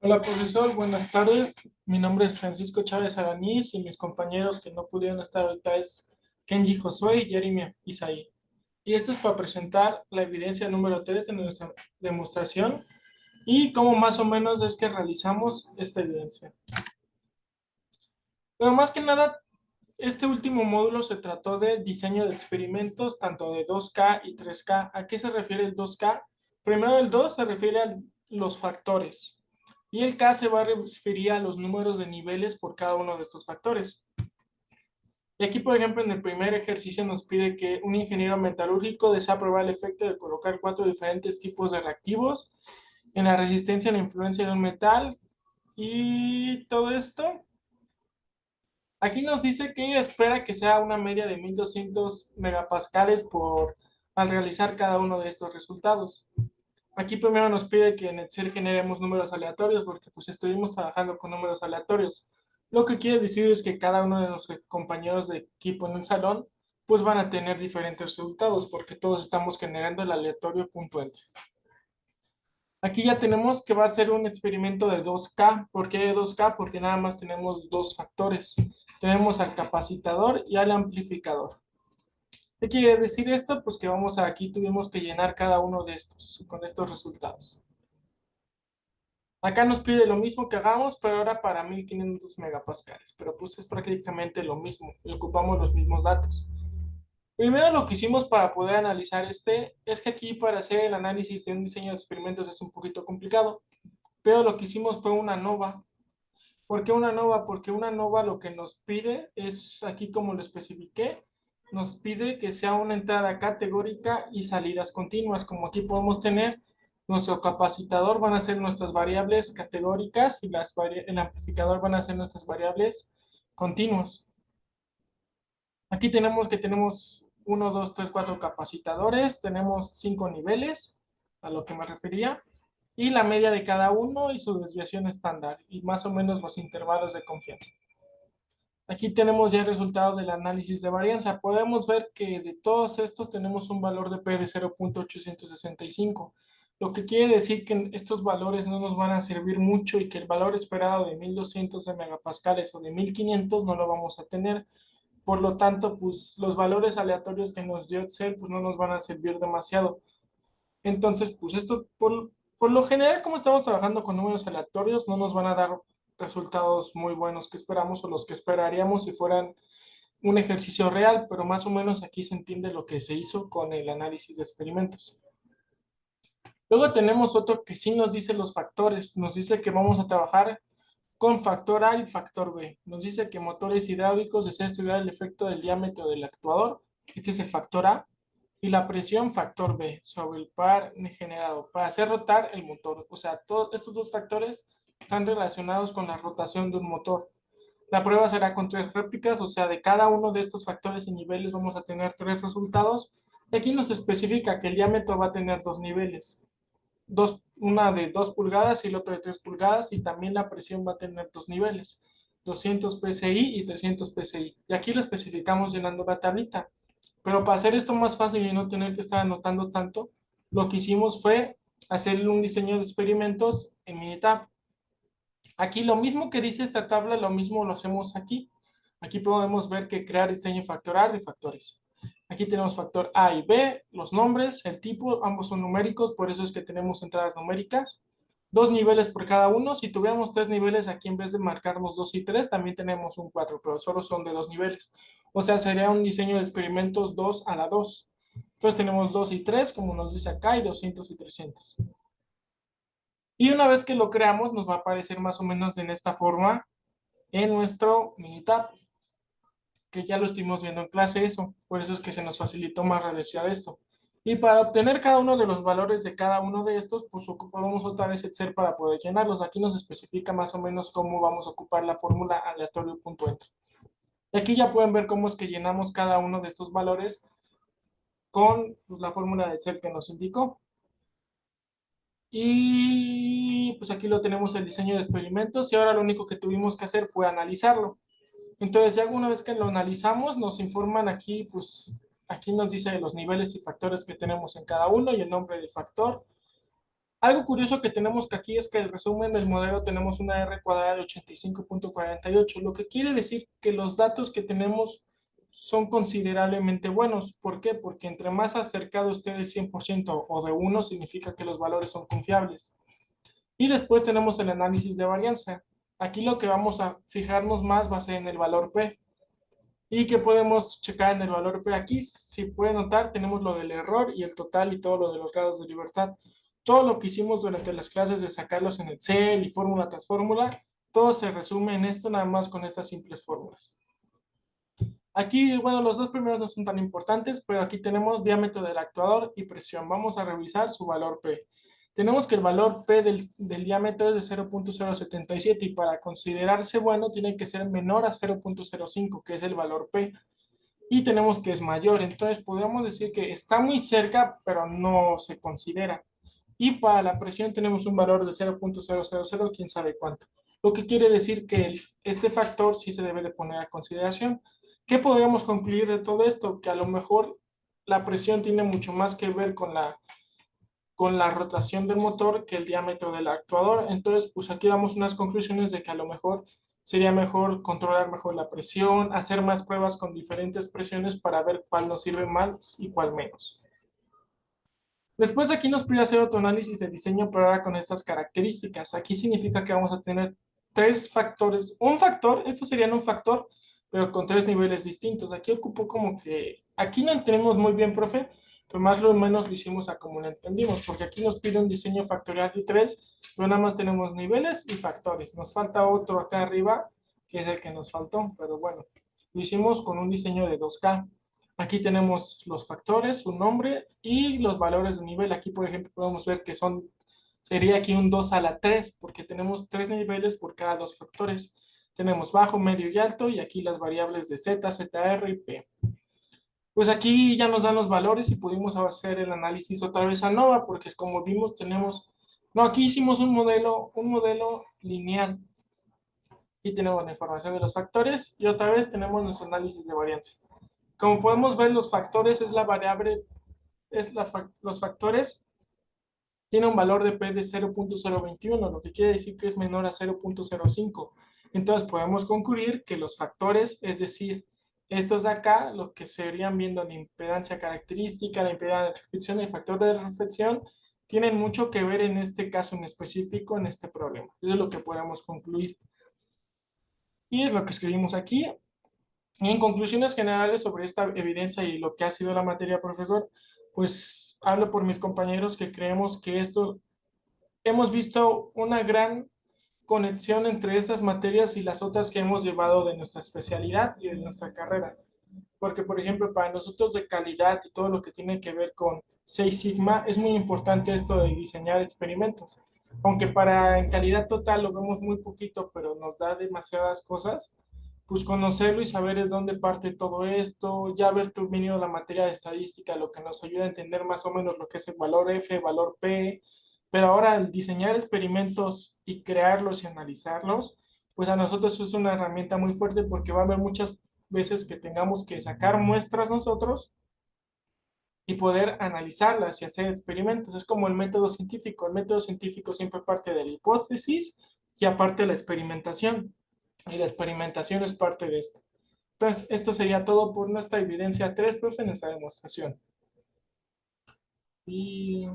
Hola profesor, buenas tardes. Mi nombre es Francisco Chávez Aranís y mis compañeros que no pudieron estar ahorita es Kenji Josué y Jeremy Isaí. Y esto es para presentar la evidencia número 3 de nuestra demostración y cómo más o menos es que realizamos esta evidencia. Pero más que nada, este último módulo se trató de diseño de experimentos tanto de 2K y 3K. ¿A qué se refiere el 2K? Primero el 2 se refiere a los factores y el K se va a referir a los números de niveles por cada uno de estos factores. Y aquí, por ejemplo, en el primer ejercicio nos pide que un ingeniero metalúrgico desea probar el efecto de colocar 4 diferentes tipos de reactivos en la resistencia a la influencia de un metal y todo esto. Aquí nos dice que espera que sea una media de 1200 megapascales al realizar cada uno de estos resultados. Aquí primero nos pide que en Excel generemos números aleatorios porque pues estuvimos trabajando con números aleatorios. Lo que quiere decir es que cada uno de nuestros compañeros de equipo en el salón pues van a tener diferentes resultados porque todos estamos generando el aleatorio punto entre. Aquí ya tenemos que va a ser un experimento de 2K. ¿Por qué 2K? Porque nada más tenemos dos factores. Tenemos al capacitador y al amplificador. ¿Qué quiere decir esto? Pues que aquí tuvimos que llenar cada uno de estos con estos resultados. Acá nos pide lo mismo que hagamos, pero ahora para 1500 megapascales. Pero pues es prácticamente lo mismo y ocupamos los mismos datos. Primero lo que hicimos para poder analizar es que aquí para hacer el análisis de un diseño de experimentos es un poquito complicado, pero lo que hicimos fue una nova. ¿Por qué una nova? Porque una nova lo que nos pide es, aquí como lo especifiqué, nos pide que sea una entrada categórica y salidas continuas. Como aquí podemos tener, nuestro capacitador van a ser nuestras variables categóricas y el amplificador van a ser nuestras variables continuas. Aquí tenemos 1, 2, 3, 4 capacitadores, tenemos 5 niveles, a lo que me refería, y la media de cada uno y su desviación estándar, y más o menos los intervalos de confianza. Aquí tenemos ya el resultado del análisis de varianza. Podemos ver que de todos estos tenemos un valor de P de 0.865, lo que quiere decir que estos valores no nos van a servir mucho y que el valor esperado de 1200 de megapascales o de 1500 no lo vamos a tener. Por lo tanto, pues los valores aleatorios que nos dio Excel pues no nos van a servir demasiado. Entonces, pues esto, por lo general, como estamos trabajando con números aleatorios, no nos van a dar resultados muy buenos que esperamos o los que esperaríamos si fueran un ejercicio real, pero más o menos aquí se entiende lo que se hizo con el análisis de experimentos. Luego tenemos otro que sí nos dice los factores, nos dice que vamos a trabajar con factor A y factor B. Nos dice que motores hidráulicos desea estudiar el efecto del diámetro del actuador, este es el factor A, y la presión factor B sobre el par generado para hacer rotar el motor. O sea, todos estos dos factores están relacionados con la rotación de un motor. La prueba será con 3 réplicas, o sea, de cada uno de estos factores y niveles vamos a tener 3 resultados. Y aquí nos especifica que el diámetro va a tener 2 niveles, una de 2 pulgadas y la otra de 3 pulgadas, y también la presión va a tener 2 niveles, 200 psi y 300 psi. Y aquí lo especificamos llenando la tablita. Pero para hacer esto más fácil y no tener que estar anotando tanto, lo que hicimos fue hacer un diseño de experimentos en Minitab. Aquí lo mismo que dice esta tabla, lo mismo lo hacemos aquí. Aquí podemos ver que crear diseño factorial de factores. Aquí tenemos factor A y B, los nombres, el tipo, ambos son numéricos, por eso es que tenemos entradas numéricas. 2 niveles por cada uno. Si tuviéramos 3 niveles, aquí en vez de marcarnos 2 y 3, también tenemos un 4, pero solo son de 2 niveles. O sea, sería un diseño de experimentos 2 a la 2. Entonces tenemos 2 y 3, como nos dice acá, y 200 y 300. Y una vez que lo creamos, nos va a aparecer más o menos en esta forma en nuestro Minitab, que ya lo estuvimos viendo en clase eso, por eso es que se nos facilitó más realizar esto. Y para obtener cada uno de los valores de cada uno de estos, pues ocupamos otra vez Excel para poder llenarlos. Aquí nos especifica más o menos cómo vamos a ocupar la fórmula aleatorio.entre. Y aquí ya pueden ver cómo es que llenamos cada uno de estos valores con pues, la fórmula de Excel que nos indicó. Y pues aquí lo tenemos el diseño de experimentos y ahora lo único que tuvimos que hacer fue analizarlo. Entonces, ya una vez que lo analizamos, nos informan aquí, pues aquí nos dice los niveles y factores que tenemos en cada uno y el nombre del factor. Algo curioso que tenemos que aquí es que el resumen del modelo tenemos una R cuadrada de 85,48, lo que quiere decir que los datos que tenemos son considerablemente buenos. ¿Por qué? Porque entre más acercado esté del 100% o de uno, significa que los valores son confiables. Y después tenemos el análisis de varianza. Aquí lo que vamos a fijarnos más va a ser en el valor P. Y que podemos checar en el valor P aquí, si pueden notar, tenemos lo del error y el total y todo lo de los grados de libertad. Todo lo que hicimos durante las clases de sacarlos en Excel y fórmula tras fórmula, todo se resume en esto nada más con estas simples fórmulas. Aquí, bueno, los dos primeros no son tan importantes, pero aquí tenemos diámetro del actuador y presión. Vamos a revisar su valor P. Tenemos que el valor P del diámetro es de 0,077 y para considerarse bueno tiene que ser menor a 0,05, que es el valor P. Y tenemos que es mayor, entonces podríamos decir que está muy cerca, pero no se considera. Y para la presión tenemos un valor de 0,000, quién sabe cuánto. Lo que quiere decir que este factor sí se debe de poner a consideración. ¿Qué podríamos concluir de todo esto? Que a lo mejor la presión tiene mucho más que ver con la rotación del motor que el diámetro del actuador. Entonces, pues aquí damos unas conclusiones de que a lo mejor sería mejor controlar mejor la presión, hacer más pruebas con diferentes presiones para ver cuál nos sirve más y cuál menos. Después aquí nos pide hacer otro análisis de diseño, pero ahora con estas características. Aquí significa que vamos a tener tres factores. Un factor, estos serían un factor, pero con tres niveles distintos. Aquí ocupo como que, aquí no entendemos muy bien, profe, pero más o menos lo hicimos a como lo entendimos, porque aquí nos pide un diseño factorial de tres, pero nada más tenemos niveles y factores. Nos falta otro acá arriba, que es el que nos faltó, pero bueno, lo hicimos con un diseño de 2K. Aquí tenemos los factores, su nombre y los valores de nivel. Aquí, por ejemplo, podemos ver que sería aquí un 2 a la 3 porque tenemos tres niveles por cada dos factores. Tenemos bajo, medio y alto, y aquí las variables de Z, ZR y P. Pues aquí ya nos dan los valores y pudimos hacer el análisis otra vez a ANOVA, porque como vimos tenemos, no, aquí hicimos un modelo lineal. Aquí tenemos la información de los factores y otra vez tenemos nuestro análisis de varianza. Como podemos ver, los factores es la variable, los factores tienen un valor de P de 0,021, lo que quiere decir que es menor a 0,05. Entonces podemos concluir que los factores, es decir, estos de acá, lo que serían viendo la impedancia característica, la impedancia de reflexión y el factor de reflexión, tienen mucho que ver en este caso en específico, en este problema. Eso es lo que podemos concluir. Y es lo que escribimos aquí. Y en conclusiones generales sobre esta evidencia y lo que ha sido la materia, profesor, pues hablo por mis compañeros que creemos que esto, hemos visto una gran conexión entre estas materias y las otras que hemos llevado de nuestra especialidad y de nuestra carrera. Porque, por ejemplo, para nosotros de calidad y todo lo que tiene que ver con Six Sigma, es muy importante esto de diseñar experimentos. Aunque para en calidad total lo vemos muy poquito, pero nos da demasiadas cosas, pues conocerlo y saber de dónde parte todo esto, ya haber terminado la materia de estadística, lo que nos ayuda a entender más o menos lo que es el valor F, valor P, pero ahora el diseñar experimentos y crearlos y analizarlos, pues a nosotros es una herramienta muy fuerte porque va a haber muchas veces que tengamos que sacar muestras nosotros y poder analizarlas y hacer experimentos. Es como el método científico. El método científico siempre parte de la hipótesis y aparte la experimentación. Y la experimentación es parte de esto. Entonces, esto sería todo por nuestra evidencia 3, profe, en esta demostración. Y